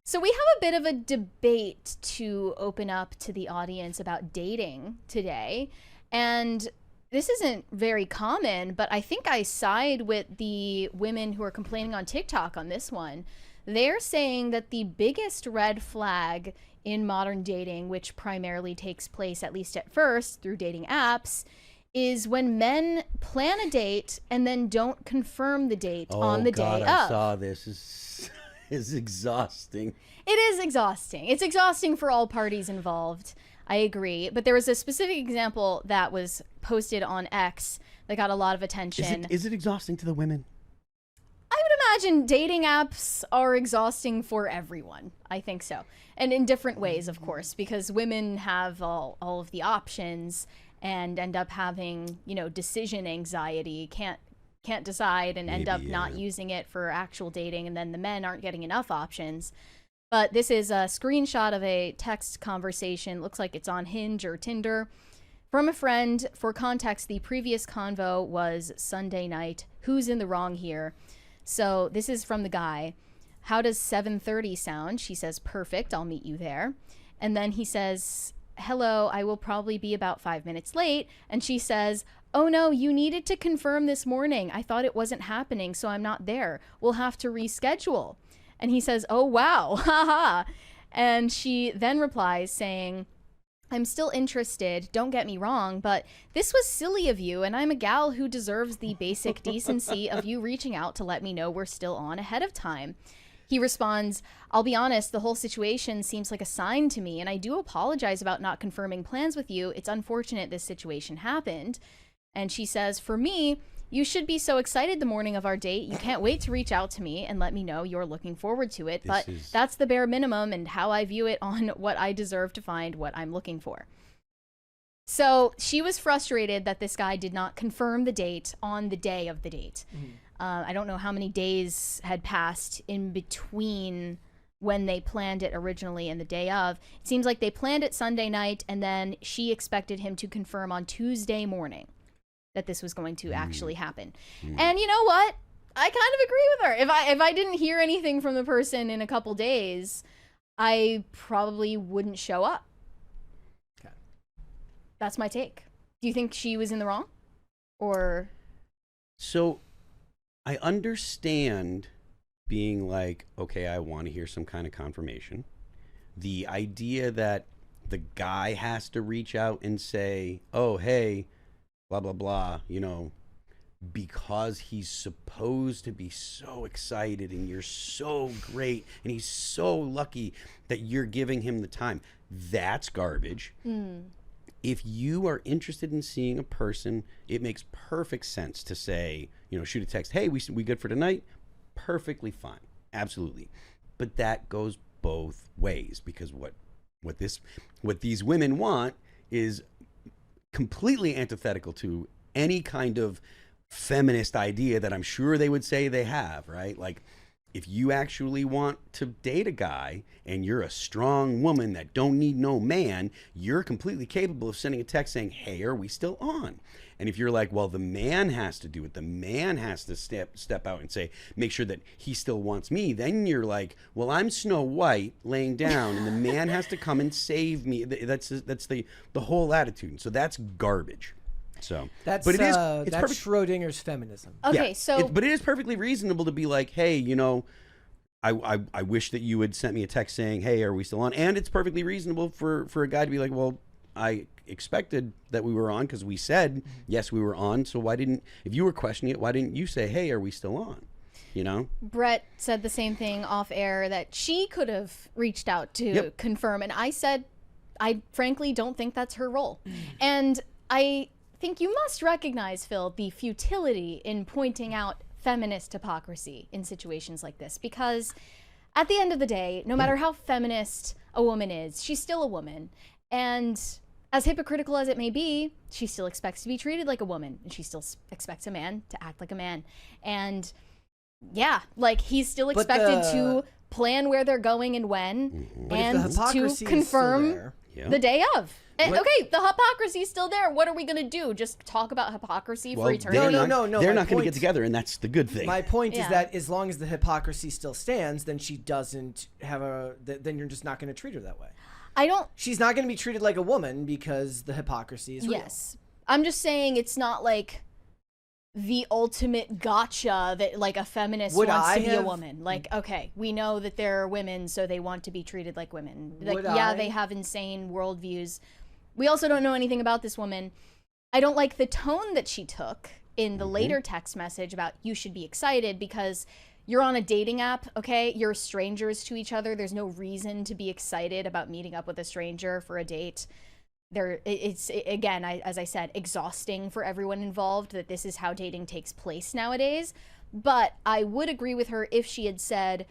So we have a bit of a debate to open up to the audience about dating today. And this isn't very common, but I think I side with the women who are complaining on TikTok on this one. They're saying that the biggest red flag in modern dating, which primarily takes place, at least at first, through dating apps, is when men plan a date and then don't confirm the date on the day of. I saw this. Is exhausting. It is exhausting. It's exhausting for all parties involved. I agree. But there was a specific example that was posted on X that got a lot of attention. Is it exhausting to the women? I would imagine dating apps are exhausting for everyone. I think so. And in different ways, of course, because women have all of the options and end up having, decision anxiety, can't decide and end up not using it for actual dating, and then the men aren't getting enough options. But this is a screenshot of a text conversation. Looks like it's on Hinge or Tinder from a friend. For context, the previous convo was Sunday night. Who's in the wrong here? So this is from the guy. How does 7:30 sound? She says, perfect. I'll meet you there. And then he says, hello, I will probably be about 5 minutes late. And she says, oh no, you needed to confirm this morning. I thought it wasn't happening, so I'm not there. We'll have to reschedule. And he says, oh wow, haha. And she then replies saying, I'm still interested, don't get me wrong, but this was silly of you, and I'm a gal who deserves the basic decency of you reaching out to let me know we're still on ahead of time. He responds, I'll be honest, the whole situation seems like a sign to me, and I do apologize about not confirming plans with you. It's unfortunate this situation happened. And she says, for me, you should be so excited the morning of our date. You can't wait to reach out to me and let me know you're looking forward to it. But that's the bare minimum and how I view it on what I deserve to find what I'm looking for. So she was frustrated that this guy did not confirm the date on the day of the date. I don't know how many days had passed in between when they planned it originally and the day of. It seems like they planned it Sunday night, and then she expected him to confirm on Tuesday morning that this was going to actually happen. And you know what? I kind of agree with her. If I didn't hear anything from the person in a couple days, I probably wouldn't show up. Okay. That's my take. Do you think she was in the wrong? Or? So I understand being like, okay, I want to hear some kind of confirmation. The idea that the guy has to reach out and say, oh, hey, blah, blah, blah, because he's supposed to be so excited and you're so great and he's so lucky that you're giving him the time. That's garbage. If you are interested in seeing a person, it makes perfect sense to say, shoot a text, hey, we good for tonight? Perfectly fine. Absolutely. But that goes both ways, because what these women want is completely antithetical to any kind of feminist idea that I'm sure they would say they have, right? Like, if you actually want to date a guy and you're a strong woman that don't need no man, you're completely capable of sending a text saying, hey, are we still on? And if you're like, well, the man has to do it, the man has to step out and say, make sure that he still wants me, then you're like, well, I'm Snow White laying down and the man has to come and save me. That's the whole attitude. So that's garbage. So that's Schrodinger's feminism. Okay, but it is perfectly reasonable to be like, hey, I wish that you had sent me a text saying, hey, are we still on? And it's perfectly reasonable for a guy to be like, well, I expected that we were on because we said yes, we were on. So if you were questioning it, why didn't you say, hey, are we still on? Brett said the same thing off air, that she could have reached out to confirm, and I said I frankly don't think that's her role. And I think you must recognize, Phil, the futility in pointing out feminist hypocrisy in situations like this, because at the end of the day, no matter how feminist a woman is, she's still a woman. And as hypocritical as it may be, she still expects to be treated like a woman, and she still expects a man to act like a man. And yeah, like, he's still expected to plan where they're going and when, and to confirm the day of. And, okay, the hypocrisy's still there. What are we going to do? Just talk about hypocrisy for eternity? No. They're not going to get together, and that's the good thing. My point is that as long as the hypocrisy still stands, then she doesn't have then you're just not going to treat her that way. She's not going to be treated like a woman because the hypocrisy is real. Yes. I'm just saying it's not like the ultimate gotcha that like a feminist wants to be a woman. Like, okay, we know that there are women, so they want to be treated like women. Like, they have insane worldviews. We also don't know anything about this woman. I don't like the tone that she took in the later text message about you should be excited because you're on a dating app, okay? You're strangers to each other. There's no reason to be excited about meeting up with a stranger for a date. It's again, as I said, exhausting for everyone involved that this is how dating takes place nowadays. But I would agree with her if she had said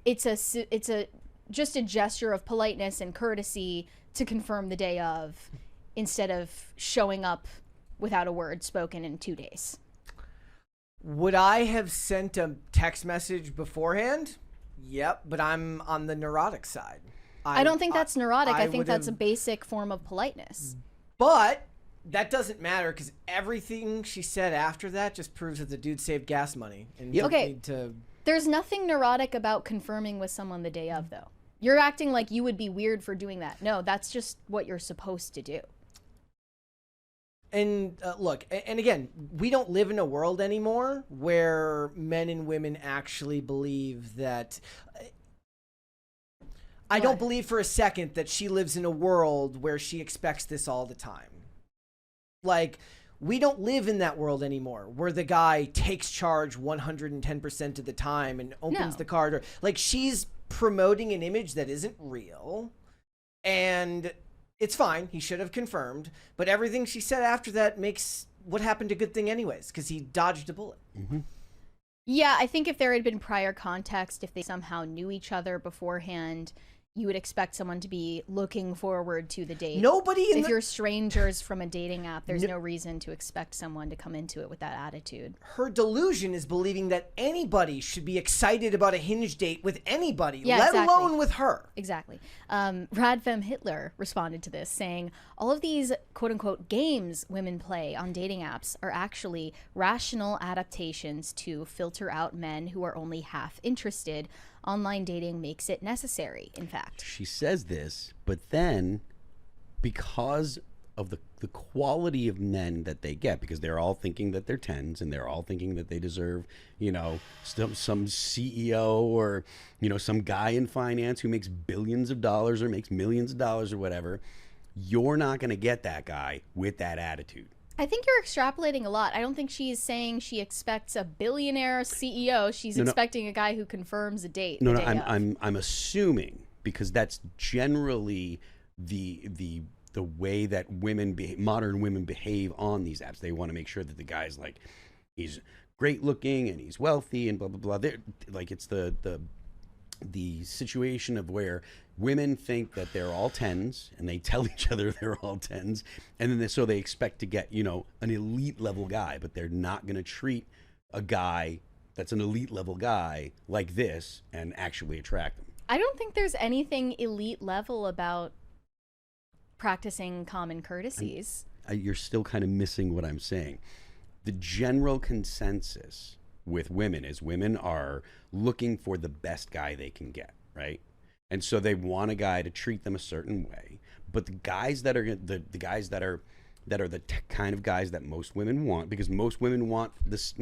it's just a gesture of politeness and courtesy to confirm the day of, instead of showing up without a word spoken in 2 days. Would I have sent a text message beforehand? Yep, but I'm on the neurotic side. I don't think that's neurotic. I think that's a basic form of politeness. But that doesn't matter because everything she said after that just proves that the dude saved gas money. And There's nothing neurotic about confirming with someone the day of, though. You're acting like you would be weird for doing that. No, that's just what you're supposed to do. And look, and again, we don't live in a world anymore where men and women actually believe that. I don't believe for a second that she lives in a world where she expects this all the time. Like, we don't live in that world anymore where the guy takes charge 110% of the time and opens the card. Or, like, she's promoting an image that isn't real. And it's fine. He should have confirmed. But everything she said after that makes what happened a good thing anyways, because he dodged a bullet. Mm-hmm. Yeah, I think if there had been prior context, if they somehow knew each other beforehand, you would expect someone to be looking forward to the date. If you're strangers from a dating app, there's no reason to expect someone to come into it with that attitude. Her delusion is believing that anybody should be excited about a Hinge date with anybody, let alone with her. Exactly. Radfem Hitler responded to this saying, all of these quote-unquote games women play on dating apps are actually rational adaptations to filter out men who are only half interested. Online dating makes it necessary, in fact. She says this, but then because of the quality of men that they get, because they're all thinking that they're 10s and they're all thinking that they deserve, some CEO or, some guy in finance who makes billions of dollars or makes millions of dollars or whatever, you're not going to get that guy with that attitude. I think you're extrapolating a lot. I don't think she's saying she expects a billionaire CEO. She's expecting a guy who confirms a date. I'm assuming, because that's generally the way that modern women behave on these apps. They want to make sure that the guy's like, he's great looking and he's wealthy and blah blah blah. They're like, it's the situation of where women think that they're all 10s and they tell each other they're all 10s, and then so they expect to get an elite level guy, but they're not going to treat a guy that's an elite level guy like this and actually attract them. I don't think there's anything elite level about practicing common courtesies. You're still kind of missing what I'm saying. The general consensus with women is women are looking for the best guy they can get, right? And so they want a guy to treat them a certain way. But the guys that are the guys that are the kind of guys that most women want, because most women want this,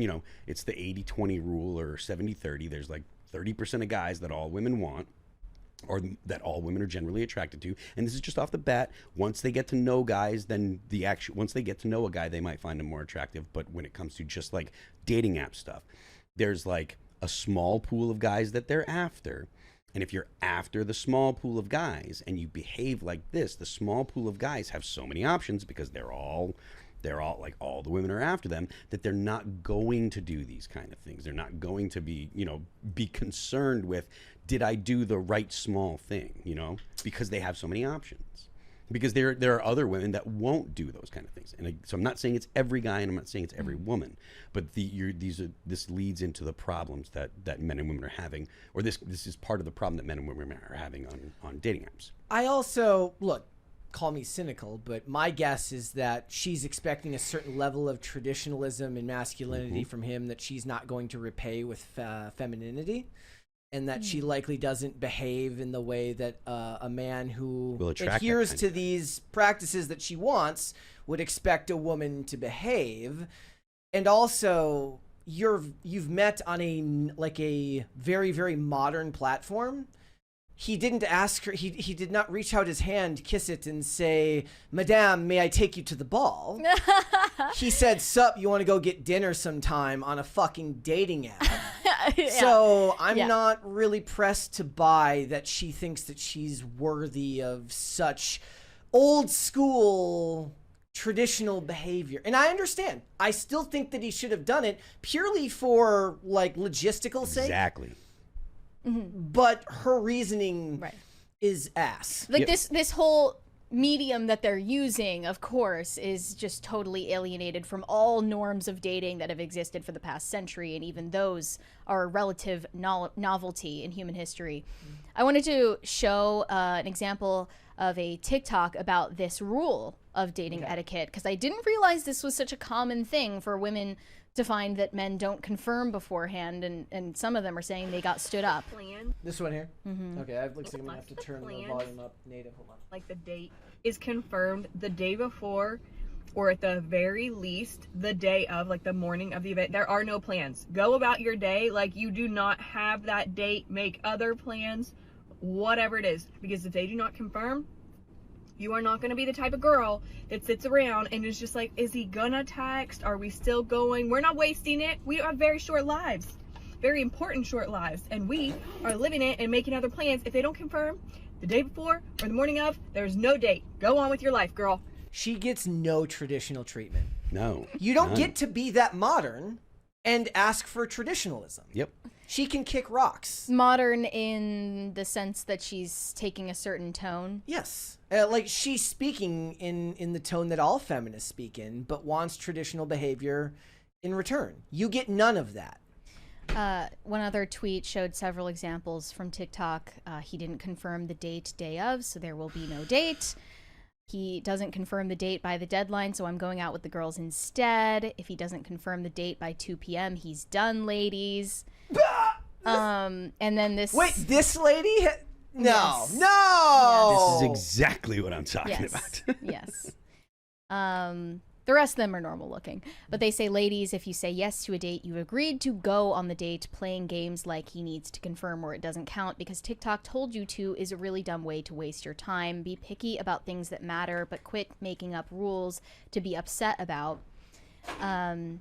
it's the 80-20 rule or 70-30. There's like 30% of guys that all women want, or that all women are generally attracted to. And this is just off the bat. Once they get to know guys, then once they get to know a guy, they might find him more attractive. But when it comes to just like dating app stuff, there's like a small pool of guys that they're after. And if you're after the small pool of guys and you behave like this, the small pool of guys have so many options because they're all like, all the women are after them, that they're not going to do these kind of things. They're not going to be, be concerned with, did I do the right small thing, because they have so many options. Because there are other women that won't do those kind of things. And so I'm not saying it's every guy and I'm not saying it's every woman, but this leads into the problems that men and women are having, or this is part of the problem that men and women are having on dating apps. I also, look, call me cynical, but my guess is that she's expecting a certain level of traditionalism and masculinity from him that she's not going to repay with femininity, and that she likely doesn't behave in the way that a man who adheres to these practices that she wants would expect a woman to behave. And also, you've met on a very, very modern platform. He didn't ask her, he did not reach out his hand, kiss it, and say, "Madame, may I take you to the ball?" He said, "Sup, you want to go get dinner sometime," on a fucking dating app. Yeah. So I'm not really pressed to buy that she thinks that she's worthy of such old school traditional behavior. And I understand. I still think that he should have done it purely for like logistical sake. Exactly. But her reasoning is ass. Like this whole medium that they're using, of course, is just totally alienated from all norms of dating that have existed for the past century, and even those are a relative novelty in human history. I wanted to show an example of a TikTok about this rule of dating etiquette, because I didn't realize this was such a common thing for women to find that men don't confirm beforehand, and some of them are saying they got stood up. This one here? Okay, I'm gonna have to turn the volume up. Native, hold on. Like the date is confirmed the day before, or at the very least the day of, like the morning of the event. There are no plans. Go about your day like you do not have that date. Make other plans, whatever it is, because if they do not confirm, you are not going to be the type of girl that sits around and is just like, is he gonna text? Are we still going? We're not wasting it. We have very short lives, very important short lives, and we are living it and making other plans. If they don't confirm the day before or the morning of, there's no date. Go on with your life, girl. She gets no traditional treatment. No. You don't get to be that modern and ask for traditionalism. Yep. She can kick rocks. Modern in the sense that she's taking a certain tone. Yes. Like she's speaking in the tone that all feminists speak in, but wants traditional behavior in return. You get none of that. One other tweet showed several examples from TikTok. He didn't confirm the date day of, so there will be no date. He doesn't confirm the date by the deadline, so I'm going out with the girls instead. If he doesn't confirm the date by 2 p.m., he's done, ladies. And then this... Wait, this lady? No. Yes. No! This is exactly what I'm talking about. Yes. The rest of them are normal looking. But they say, ladies, if you say yes to a date, you agreed to go on the date. Playing games like he needs to confirm or it doesn't count because TikTok told you to is a really dumb way to waste your time. Be picky about things that matter, but quit making up rules to be upset about. And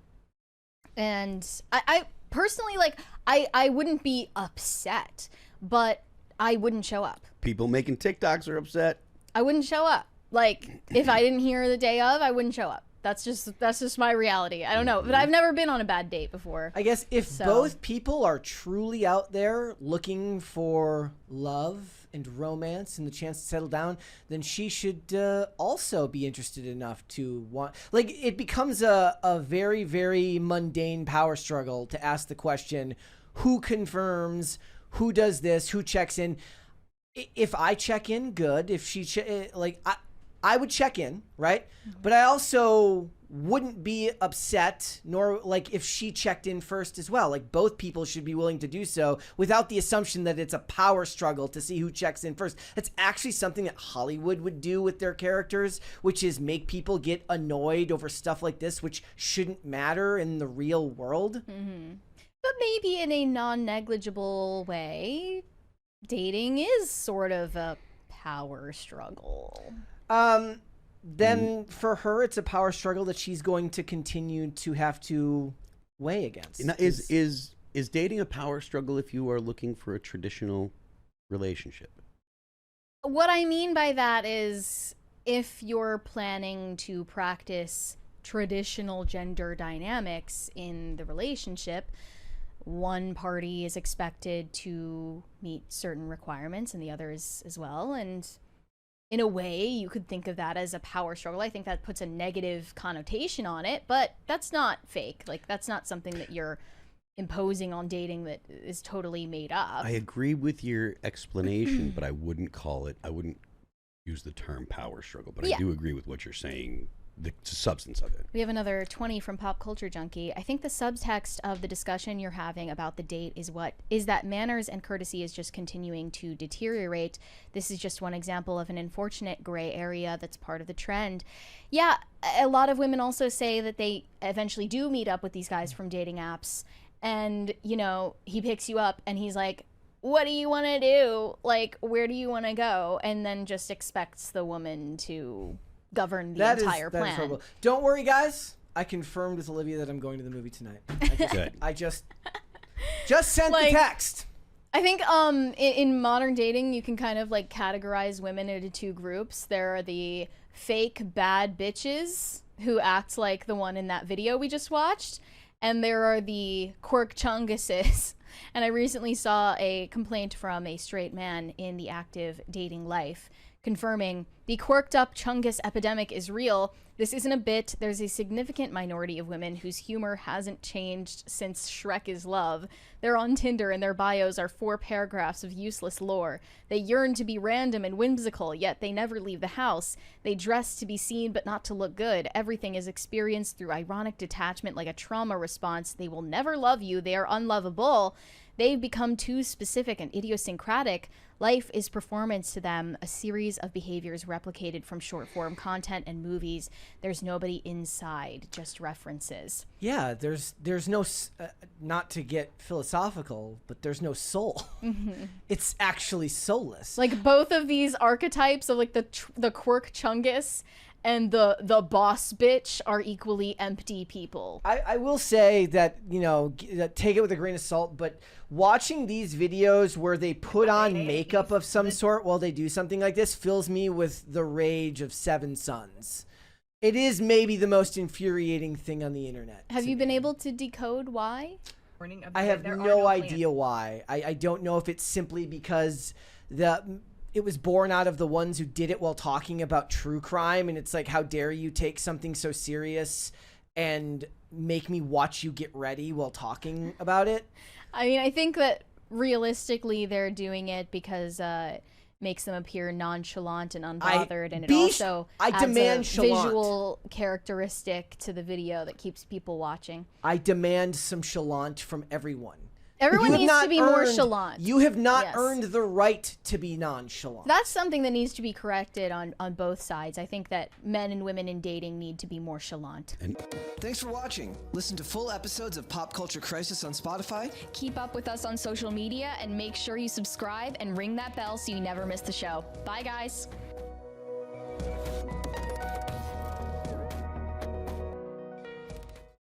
I personally, like, I wouldn't be upset, but I wouldn't show up. People making TikToks are upset. I wouldn't show up. Like, if I didn't hear the day of, I wouldn't show up. That's just my reality. I don't know, but I've never been on a bad date before. I guess if both people are truly out there looking for love and romance and the chance to settle down, then she should also be interested enough to want... Like, it becomes a very, very mundane power struggle to ask the question, who confirms, who does this, who checks in? If I check in, good. If she... I would check in, right? But I also wouldn't be upset, nor like if she checked in first as well. Like both people should be willing to do so without the assumption that it's a power struggle to see who checks in first. That's actually something that Hollywood would do with their characters, which is make people get annoyed over stuff like this, which shouldn't matter in the real world. But maybe in a non-negligible way, dating is sort of a power struggle. Then for her, it's a power struggle that she's going to continue to have to weigh against. Now, is dating a power struggle if you are looking for a traditional relationship? What I mean by that is if you're planning to practice traditional gender dynamics in the relationship, one party is expected to meet certain requirements and the other is as well. And in a way, you could think of that as a power struggle. I think that puts a negative connotation on it, but that's not fake. Like, that's not something that you're imposing on dating that is totally made up. I agree with your explanation, but I wouldn't use the term power struggle, but Yeah. I do agree with what you're saying, the substance of it. We have another 20 from Pop Culture Junkie. I think the subtext of the discussion you're having about the date is that manners and courtesy is just continuing to deteriorate. This is just one example of an unfortunate gray area that's part of the trend. Yeah, a lot of women also say that they eventually do meet up with these guys from dating apps, and, you know, he picks you up and he's like, what do you want to do? Like, where do you want to go? And then just expects the woman to govern the entire plan. That is horrible. Don't worry, guys. I confirmed with Olivia that I'm going to the movie tonight. Good. I just sent Like, the text. I think in modern dating, you can kind of like categorize women into two groups. There are the fake bad bitches who act like the one in that video we just watched, and there are the quirk chunguses. And I recently saw a complaint from a straight man in the active dating life confirming the quirked up chungus epidemic is real. This isn't a bit. There's a significant minority of women whose humor hasn't changed since Shrek is Love. They're on Tinder and their bios are 4 paragraphs of useless lore. They yearn to be random and whimsical, yet they never leave the house. They dress to be seen but not to look good. Everything is experienced through ironic detachment like a trauma response. They will never love you. They are unlovable. They've become too specific and idiosyncratic. Life is performance to them, a series of behaviors replicated from short-form content and movies. There's nobody inside, just references. Yeah, there's no, not to get philosophical, but there's no soul. It's actually soulless. Like both of these archetypes of like the quirk chungus and the boss bitch are equally empty people. I will say that, you know, take it with a grain of salt, but watching these videos where they put on makeup of some sort while they do something like this fills me with the rage of Seven Sons. It is maybe the most infuriating thing on the internet. Have you been able to decode why? I have no idea why. I don't know if it's simply because it was born out of the ones who did it while talking about true crime, and it's like, how dare you take something so serious and make me watch you get ready while talking about it? I mean, I think that realistically they're doing it because it makes them appear nonchalant and unbothered, and it also adds a visual characteristic to the video that keeps people watching. I demand some chalant from everyone. Everyone needs to be more chalant. You have not earned the right to be nonchalant. That's something that needs to be corrected on both sides. I think that men and women in dating need to be more chalant. Thanks for watching. Listen to full episodes of Pop Culture Crisis on Spotify. Keep up with us on social media and make sure you subscribe and ring that bell so you never miss the show. Bye, guys.